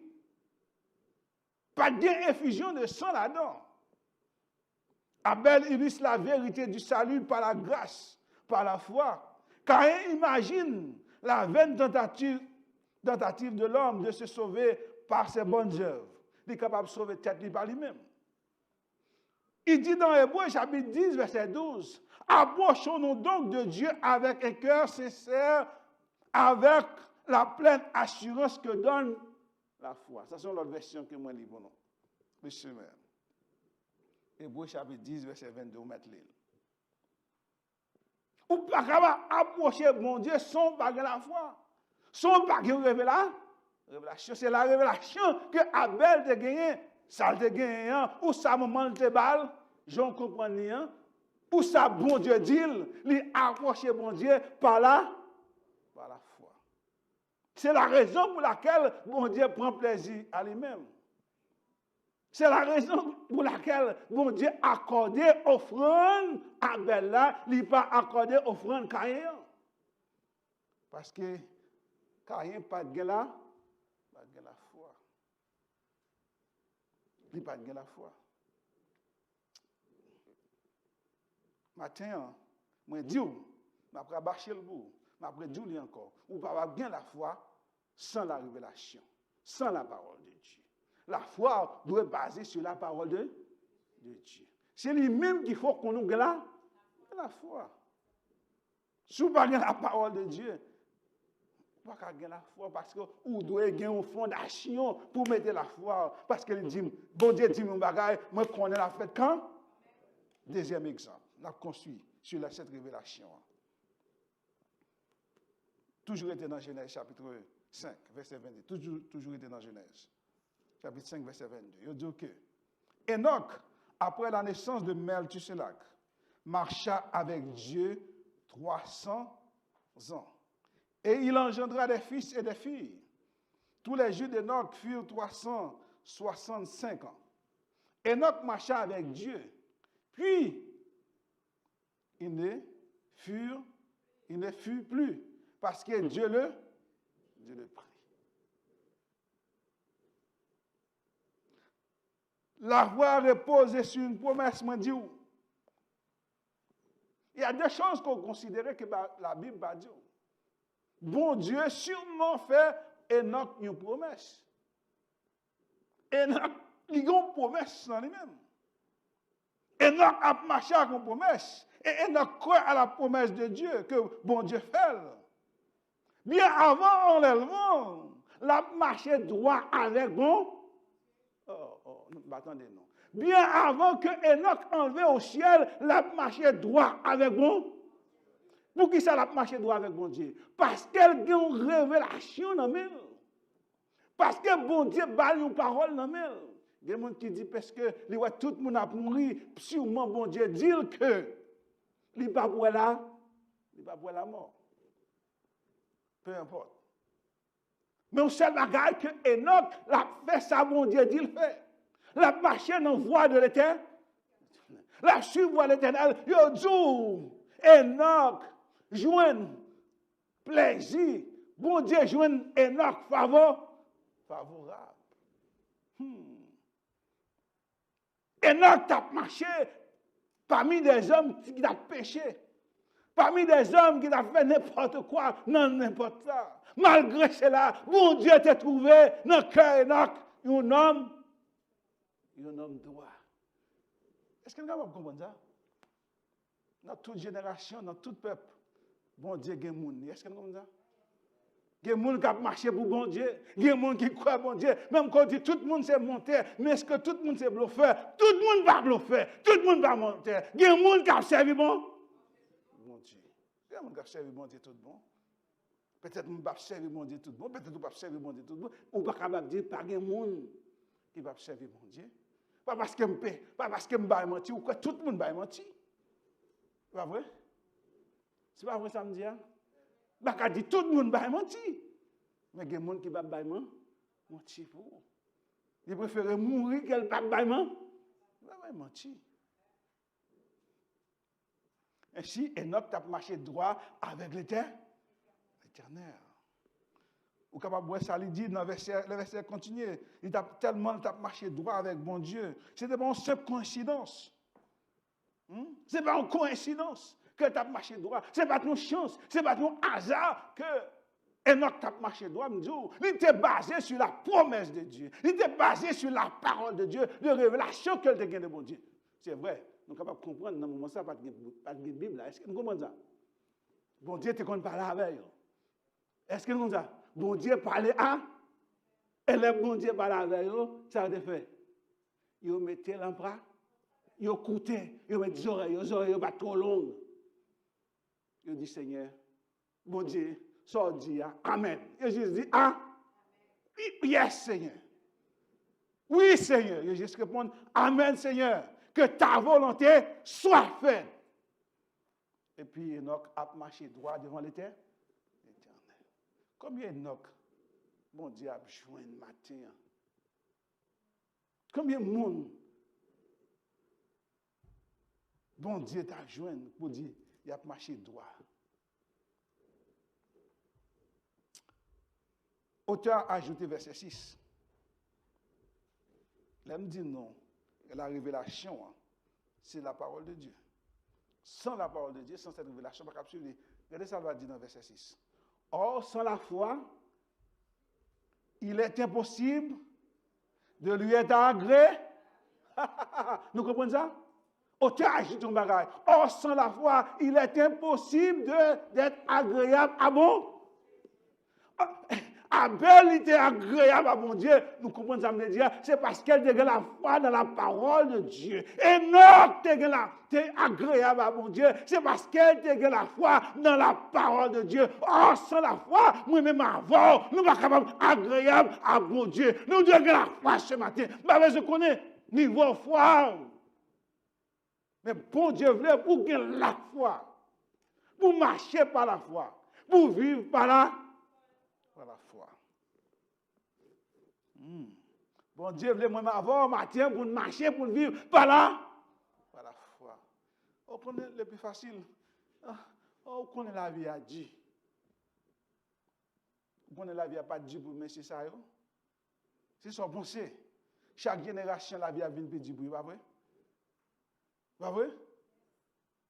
B: Pas d'infusion de sang là-dedans. Abel illustre la vérité du salut par la grâce, par la foi. Caïn imagine la vaine tentative de l'homme de se sauver par ses bonnes œuvres. Il est capable de sauver tête par lui-même. Il dit dans Hébreux chapitre 10, verset 12, « Approchons-nous donc de Dieu avec un cœur sincère, avec la pleine assurance que donne la foi. » Ça, c'est l'autre version que moi lis pour nous. Le chemin. Hébreux chapitre 10, verset 22, on met l'île. Ou pas capable d'approcher mon Dieu sans baguer la foi. Sans baguer révélation. C'est la révélation que Abel te gagné. Ça te gagné, ou ça moment te balle, j'en comprends rien. Ou ça bon Dieu dit, il approche bon Dieu par la foi. C'est la raison pour laquelle bon Dieu prend plaisir à lui-même. C'est la raison pour laquelle bon Dieu a accordé offrande à Abel là, il n'a pas accordé offrande à Caïn. Parce que Caïn n'a pas de la foi. Il n'a pas de la foi. Matin, moi dis, après bâcher le bout, après dis encore, ou pas avoir bien la foi sans la révélation, sans la parole de Dieu. La foi doit être basée sur la parole de Dieu. C'est lui-même qu'il faut qu'on ait la foi. Si vous n'avez pas la parole de Dieu, vous ne pouvez pas avoir la foi parce que vous devez avoir une fondation pour mettre la foi. Parce que bon Dieu dit mon bagage, moi je connais la fête quand? Deuxième exemple, on a construit sur cette révélation. Toujours été dans Genèse chapitre 5, verset 22. Toujours été dans Genèse. Chapitre 5, verset 22. Il dit que Enoch, après la naissance de Melchisedec, marcha avec Dieu 300 ans. Et il engendra des fils et des filles. Tous les jours d'Enoch furent 365 ans. Enoch marcha avec Dieu. Puis, il ne fut plus. Parce que Dieu le prit. La foi repose sur une promesse, moi dis. Il y a deux choses qu'on considère que la Bible va dire. Bon Dieu sûrement fait Enoch une promesse. Enoch, il a une promesse dans lui-même. Enoch a marché avec une promesse. Et Enoch croit à la promesse de Dieu que bon Dieu fait. Bien avant l'enlèvement, la marché droit avec bon. Attendez, non. Bien avant que Enoch enlevé au ciel, la marché droit avec bon. Pour qui ça la marché droit avec bon Dieu? Parce qu'elle a une révélation dans elle. Parce que bon Dieu a une parole dans elle. Il y a des gens qui disent parce que tout le monde a mouru, sûrement bon Dieu dit que il n'est pas pour la mort. Peu importe. Mais on sait bagage que Enoch l'a fait ça, bon Dieu dit le fait. La marché dans la voie de l'éternel. La suivre l'éternel. Yo dit, Enoch joint plaisir. Bon Dieu joint Enoch favorable. Enoch a marché parmi des hommes qui ont péché. Parmi des hommes qui ont fait n'importe quoi, non n'importe quoi. Malgré cela, bon Dieu t'a trouvé dans le cœur Enoch, un homme droit. Est-ce que vous pouvez comprendre ça? Dans toute génération, dans tout peuple, bon Dieu a des gens. Est-ce que vous comprenez ça? Il y a des gens qui ont marché pour bon Dieu. Il y a des gens qui croient bon Dieu. Même quand on dit tout le monde c'est monté, mais est-ce que tout le monde c'est bluffé? Tout le monde va bluffer. Tout le monde va monter. Il y a des gens qui ont servi bon Dieu. Il y a des gens qui ont servi bon Dieu tout bon. Peut-être que vous ne pouvez pas servir mon Dieu tout bon. Peut-être que vous ne pouvez pas servir mon Dieu tout bon. Ou pas capable de dire, pas de monde qui va servir mon Dieu. Pas parce que je paie, pas parce que je vais mentir, ou que tout le monde va mentir. C'est pas vrai? C'est pas vrai ça me dit? Pas dire tout le monde va mentir. Mais il y a des gens qui va mentir pour vous. Ils préfèrent mourir qu'elle ne va mentir. Ainsi, Enoch a marché droit avec l'Éternel. Ou capable de voir ça, il dit dans le verset continue, il a tellement marché droit avec bon Dieu. Ce n'était pas une simple coïncidence. Ce n'est pas une coïncidence que tu as marché droit. Ce n'est pas une chance, ce n'est pas un hasard que Enoch a marché droit. Il était basé sur la promesse de Dieu. Il était basé sur la parole de Dieu, de révélation qu'elle a de bon Dieu. C'est vrai. Nous sommes capables de comprendre dans ce moment ça, pas de Bible. Est-ce que nous comprenons ça? Bon Dieu te connaît parler avec eux. Est-ce que nous comprenons ça? Bon Dieu parlait à, et le bon Dieu parlait avec eux, ça a été fait. Ils mettaient l'emprunt, ils écoutaient, ils mettaient les oreilles pas trop longues. Ils disent Seigneur, bon Dieu, ça dit Amen. Et Jésus dit yes Seigneur. Oui Seigneur. Et Jésus répond Amen Seigneur. Que ta volonté soit faite. Et puis Enoch a marché droit devant l'Éternel. Combien Enoch, bon Dieu, a besoin de matin? Combien de monde, bon Dieu t'a joint pour dire, il a marché droit. Auteur a ajouté verset 6. Là, me dit non. La révélation, c'est la parole de Dieu. Sans la parole de Dieu, sans cette révélation, pas capable de. Regardez ça va dire dans verset 6. Or, sans la foi, il est impossible de lui être agréé. Nous comprenons ça? Auteur ajoute un bagage. Or, sans la foi, il est impossible d'être agréable à bon. Abel était agréable à mon Dieu. Nous comprenons ça, me dire, c'est parce qu'elle a la foi dans la parole de Dieu. Enoch était agréable à mon Dieu. C'est parce qu'elle a la foi dans la parole de Dieu. Or, sans la foi, moi-même avant, nous ne sommes pas capables agréable à mon Dieu. Nous devons la foi ce matin. Mais je connais niveau foi. Mais bon Dieu voulait pour gagner la foi, pour marcher par la foi, pour vivre par la foi. Bon Dieu voulait moi avoir matin pour marcher, pour vivre par la foi. On connaît le plus facile. On connaît la vie à Dieu. On connaît la vie à pas Dieu pour monsieur ça. C'est son pensée. Chaque génération, la vie a venu pedir pour pas vrai? Pas vrai?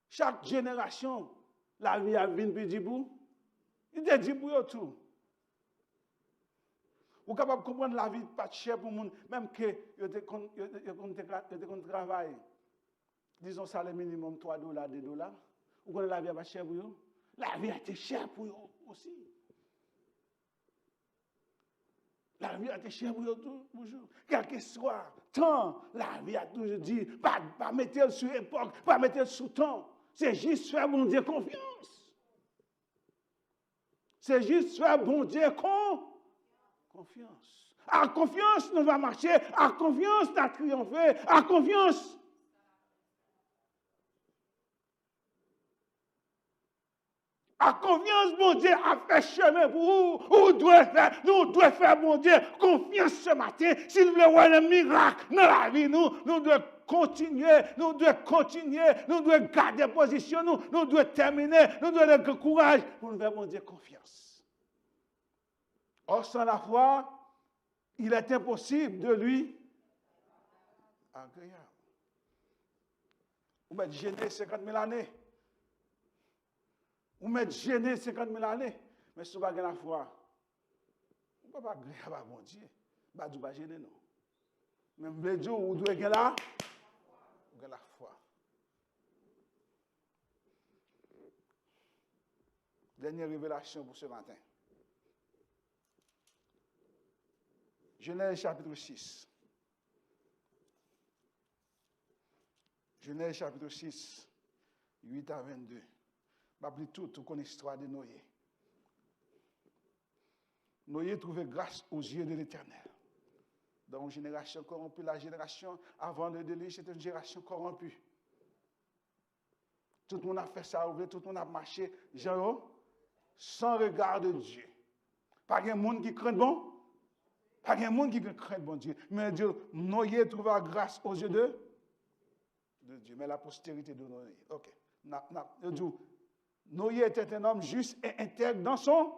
B: Chaque génération, la vie a venu pedir pour. Il te dit pour tout. Vous êtes capable de comprendre la vie pas cher pour monde, même que vous travail. Disons salaire minimum $3, $2. Vous connaissez la vie pas cher pour vous? La vie a été chère pour vous aussi. La vie a été chère pour vous toujours. Quel que soit temps, la vie a toujours dit, pas mettre sur époque, pas mettre sous temps. C'est juste faire bon Dieu confiance. C'est juste faire bon Dieu confiance. À confiance, nous va marcher. À confiance, nous allons triompher. À confiance. À confiance, mon Dieu, a fait chemin pour vous. Nous devons faire, mon Dieu, confiance ce matin. Si nous voulons voir un miracle dans la vie, nous devons continuer, nous devons garder position, nous devons terminer, nous devons avoir courage pour nous faire, mon Dieu, confiance. Or, sans la foi, il est impossible de lui agréable. Vous m'êtes gêné 50 000 années. Vous m'êtes gêné 50 000 années. Mais si vous n'avez pas la foi, vous ne pouvez pas agréable à mon Dieu. Vous ne pouvez pas gêner, non. Mais vous devez dire, vous devez la foi. Dernière révélation pour ce matin. Genèse chapitre 6. Genèse chapitre 6, 8 à 22. Je vais tout connaît l'histoire de Noé. Noé trouvait grâce aux yeux de l'Éternel. Dans une génération corrompue, la génération avant de lui, c'était une génération corrompue. Tout le monde a fait ça, tout le monde a marché, genre, sans regard de Dieu. Pas un monde qui craint bon. Pas un monde qui craint bon Dieu. Mais Dieu, Noé trouva grâce aux yeux de Dieu. Mais la postérité de Noé. Ok. Noé était un homme juste et intègre dans son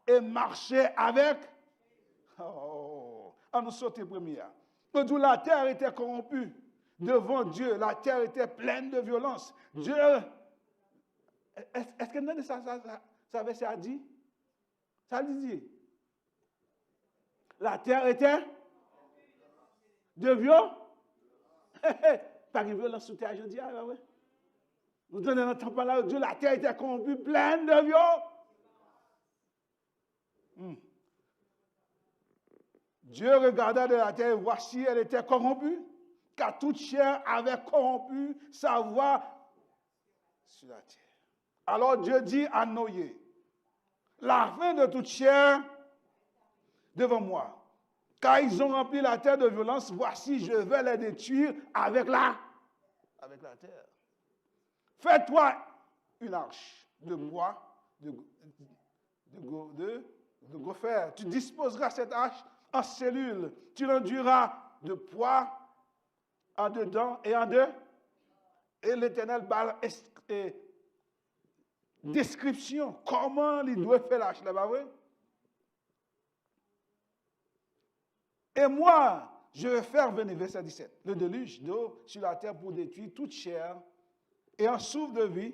B: et marchait avec. Oh, on nous saute première. La terre était corrompue devant Dieu. La terre était pleine de violence. Dieu. Est-ce que ça verset a dit? Ça dit. La terre était de violence. Pas de violence sous terre, je dis. Nous donnons notre parole de Dieu, la terre était corrompue, pleine de violence. Dieu regarda de la terre, voici, elle était corrompue, car toute chair avait corrompu sa voie sur la terre. Alors Dieu dit à Noé, la fin de toute chair devant moi, car ils ont rempli la terre de violence, voici, je vais les détruire avec la terre. Fais-toi une arche de bois, de gopher. Tu disposeras cette arche en cellules. Tu l'enduiras de poids en dedans et en deux. Et l'Éternel parle description, comment il doit faire l'arche, là, vrai? Et moi, je vais faire venir, verset 17, le déluge d'eau sur la terre pour détruire toute chair et un souffle de vie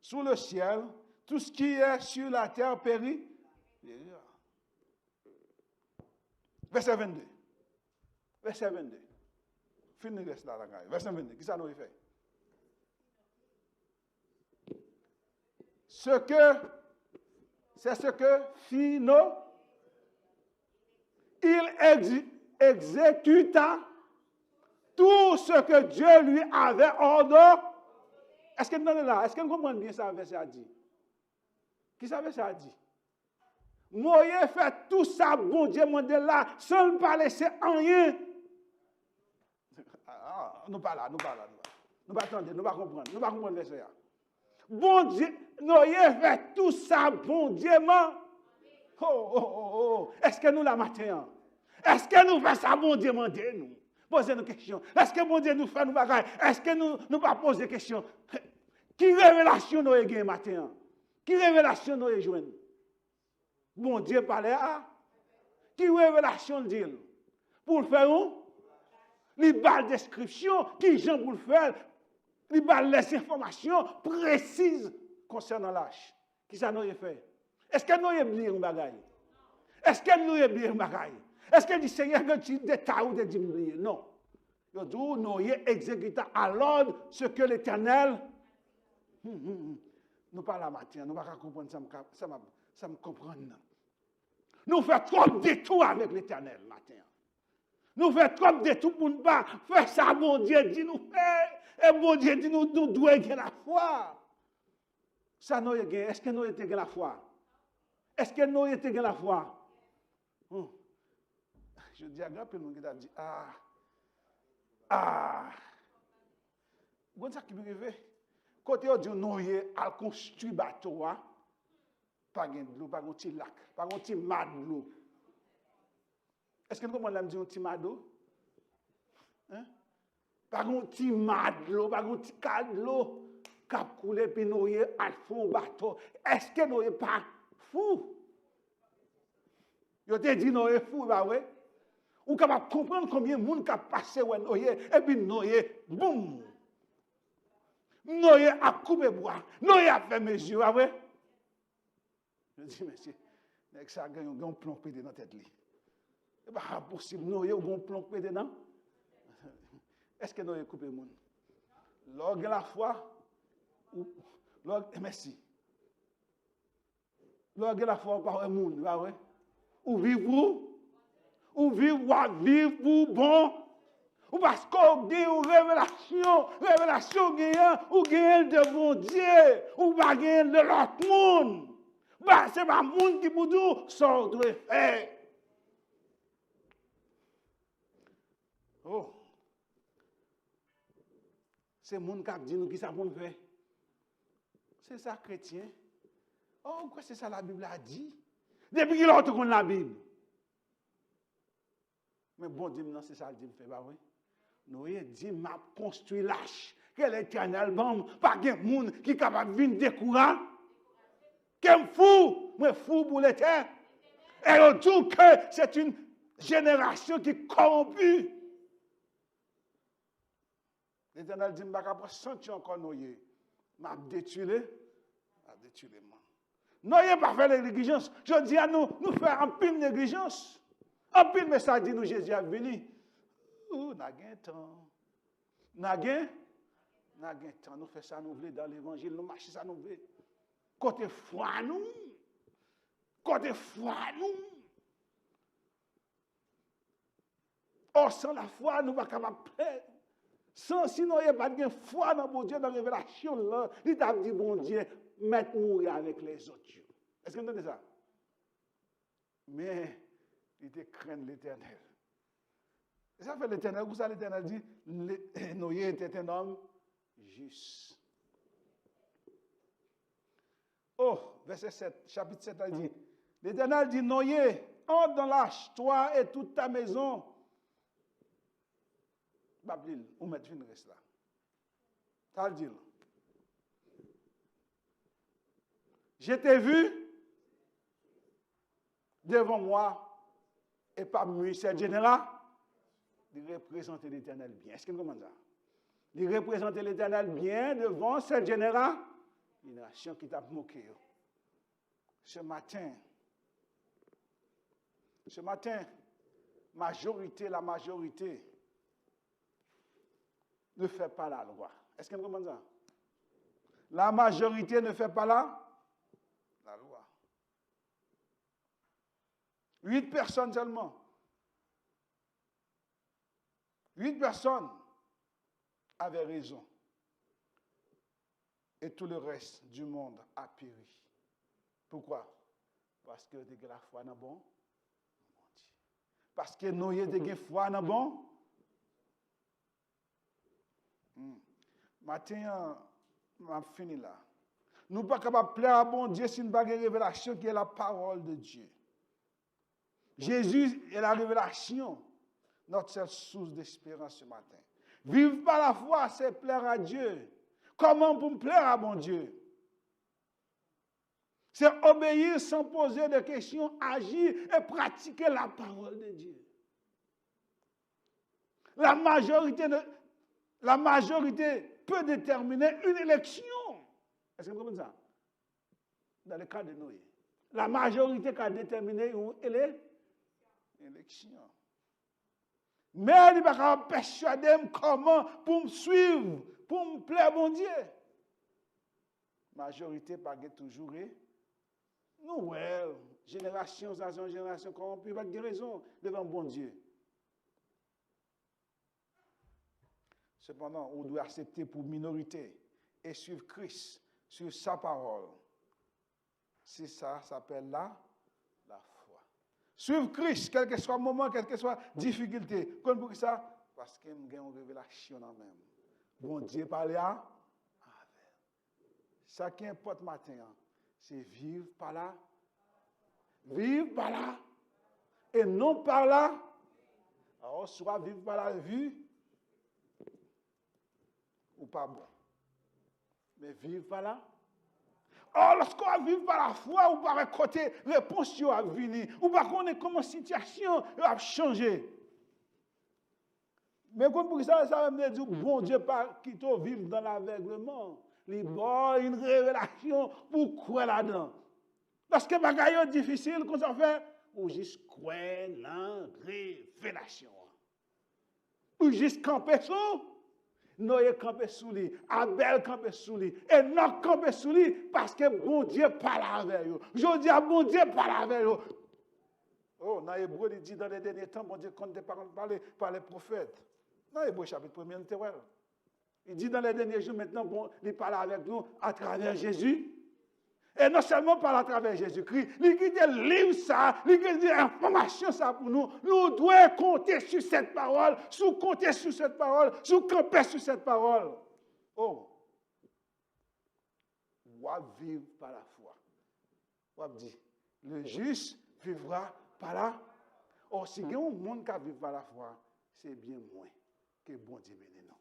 B: sous le ciel, tout ce qui est sur la terre périt. Verset 22. Verset 22. Fini reste là, verset 22. Qui ça nous fait? C'est ce que fit Noé. Il exécuta tout ce que Dieu lui avait ordonné. Est-ce que nous sommes là? Est-ce que nous comprenons bien ça, verset a dit? Qui ça verset a dit? Moïse fait tout ça, bon Dieu, mandé là, sans ne pas laisser rien. Nous pas là. Nous pas attendre, nous pas comprendre. Nous pas comprendre verset là. Bon Dieu, Noé fait tout ça, bon Dieu, man. Est-ce que nous la matin? Est-ce que nous faisons ça, bon Dieu, mandé nous? Posez nos questions. Est-ce que bon Dieu nous fait nous bagaille? Est-ce que nous pas poser des questions? Qui révélation nous avons matin? Qui révélation nous avons joué? Bon Dieu parlait à? Qui révélation dit? Pour le faire où? Il parle description, qui Jean pour le faire? Il parle les informations précises concernant l'âge. Qui ça nous a fait? Est-ce que nous avons oublié un bagaille? Est-ce que nous avons oublié un bagaille? Est-ce que le Seigneur a dit des tas ou des oubliés? Non. Il a dit, nous avons exécuté à l'ordre ce que l'Éternel. Nous parlons la matin, nous ne pouvons pas comprendre ça me comprend. Nous faisons trop de détours avec l'Éternel matin. Nous faisons trop de détours pour ne pas faire ça, bon Dieu dit nous faire. Et bon Dieu dit nous devons gagner la foi. Ça nous est gagné. Est-ce que nous avons gagné la foi? Est-ce que nous avons gagné la foi? Je dis à grand peu de monde qui a dit, vous savez ce qui m'est arrivé? Quand on dit Noé a construit bateau, pas de l'eau, pas de petit lac, pas de petit mad de l'eau. Est-ce que nous comprenons la dit un petit mad d'eau? Pas de petit mad de l'eau, pas de petit cadre de l'eau, cap coulé, puis Noé a fait un bateau. Est-ce que Noé pas fou? Je te dis Noé fou, bah oui. Ou capable de comprendre combien de monde a passé ouais Noé, et puis Noé, boum! Noé a coupé bois, Noé a fait mes yeux, ah ouais? Je dis, monsieur, ça a un plomb pédé dans la tête. Ce n'est pas possible, Noé a un plomb pédé dedans. Est-ce que Noé a coupé le monde? Lors de la foi, merci. Lors de la foi, par le monde, ah ouais? Ou vivre pour bon. Ou parce qu'on a une révélation gagnant, ou gagnant de bon Dieu, ou pas gagnant de l'autre monde. Bah, c'est pas le monde qui vous dit, ça doit faire. Oh. C'est le monde qui dit nous qui ça pour nous faire. C'est ça, chrétien. Oh, quoi c'est ça la Bible a dit? Depuis qu'il a entendu la Bible. Mais bon Dieu, non, c'est ça le Dieu fait, bah oui. Noé dit, m'a construit l'arche. Que l'Éternel bon, pas de monde qui est capable de venir décourager. Qu'est-ce fou? Moi, fou pour l'Éternel. Et on dit que c'est une génération qui est corrompue. L'Éternel dit, je ne vais pas sentir encore Noé. M'a détruit. Noé pas fait la négligence. Je dis à nous faire un peu de négligence. Un peu de message dit nous, Jésus a venu. N'a pas temps. N'a pas temps. Nous faisons ça, nous voulons dans l'évangile, nous marchons ça, nous voulons. Côté foi, nous. Or, sans la foi, nous ne sommes pas capables de faire. Sinon, il n'y a pas de foi dans mon Dieu, dans la révélation, là. Il t'a dit, bon Dieu, mettre mourir avec les autres. Est-ce que vous entendez ça? Mais, il te craint l'Éternel. Et ça fait l'Éternel, où ça l'Éternel dit, Noé était un homme juste. Oh, verset 7, chapitre 7, il dit, l'Éternel dit, Noé, entre dans l'arche, toi et toute ta maison. pas l'île, ou mettre une reste là. Ça le dit. Je t'ai vu devant moi et parmi ces généraux, il représentait l'Éternel bien. Est-ce qu'il comprend ça? Il représentait l'Éternel bien devant ces généraux, une nation qui t'a moqué. Ce matin, la majorité ne fait pas la loi. Est-ce qu'elle comprend ça? La majorité ne fait pas la loi. 8 personnes seulement. 8 personnes avaient raison. Et tout le reste du monde a péri. Pourquoi? Parce que de la foi dans bon. Parce que nous avons de foi dans bon. Matin, je fini là. Nous ne sommes pas capables de plaire à bon Dieu si nous n'avons pas une révélation qui est la parole de Dieu. Jésus est la révélation, notre seule source d'espérance ce matin. Vivre par la foi, c'est plaire à Dieu. Comment pour me plaire à bon Dieu? C'est obéir sans poser de questions, agir et pratiquer la parole de Dieu. La majorité peut déterminer une élection. Est-ce que vous comprenez ça? Dans le cas de Noé. La majorité qui a déterminé une élection. Mais il ne va pas persuader comment pour me suivre, pour me plaire bon Dieu. La majorité pas toujours. Nous, ouais, génération, génération corrompue, pas de raison devant bon Dieu. Cependant, on doit accepter pour minorité et suivre Christ, suivre sa parole. C'est ça, ça s'appelle la foi. Suivre Christ, quel que soit le moment, quelle que soit la difficulté. Pourquoi ça? Parce qu'il y a une révélation en même. Bon Dieu parle à. Ça qui importe maintenant, c'est vivre par là. Vivre par là. Et non par là. Alors, soit vivre par la vue, ou pas bon. Mais vivre par là. Or, lorsqu'on vit par la foi, ou par un côté, réponse à venir, ou par contre, comment la situation a changé. Mais comme pour ça veut dire, bon Dieu, pas qui te vivre dans l'aveuglement. Il a une révélation pour quoi là-dedans. Lorsque bagaille est difficile, qu'on ça fait, ou juste quoi la révélation. Ou juste camper sous. Noé campé sous lui, Abel campé sous lui, Enoch campé sous lui, parce que bon Dieu parle avec eux. Je dis à bon Dieu parle avec eux. Oh, dans l'Hébreu, il dit dans les derniers temps, bon Dieu compte des paroles parlées par les prophètes. Dans l'Hébreu, chapitre 1er, il dit dans les derniers jours, maintenant, bon, il parle avec nous à travers Jésus. Et non seulement par à travers Jésus-Christ, il dit livre ça, il dit information ça pour nous. Nous devons compter sur cette parole, compter sur cette parole, camper sur cette parole. Oh, on va vivre par la foi. On va dire, le juste vivra par la foi. Oh, si il y a un monde qui vit par la foi, c'est bien moins que bon Dieu béni non.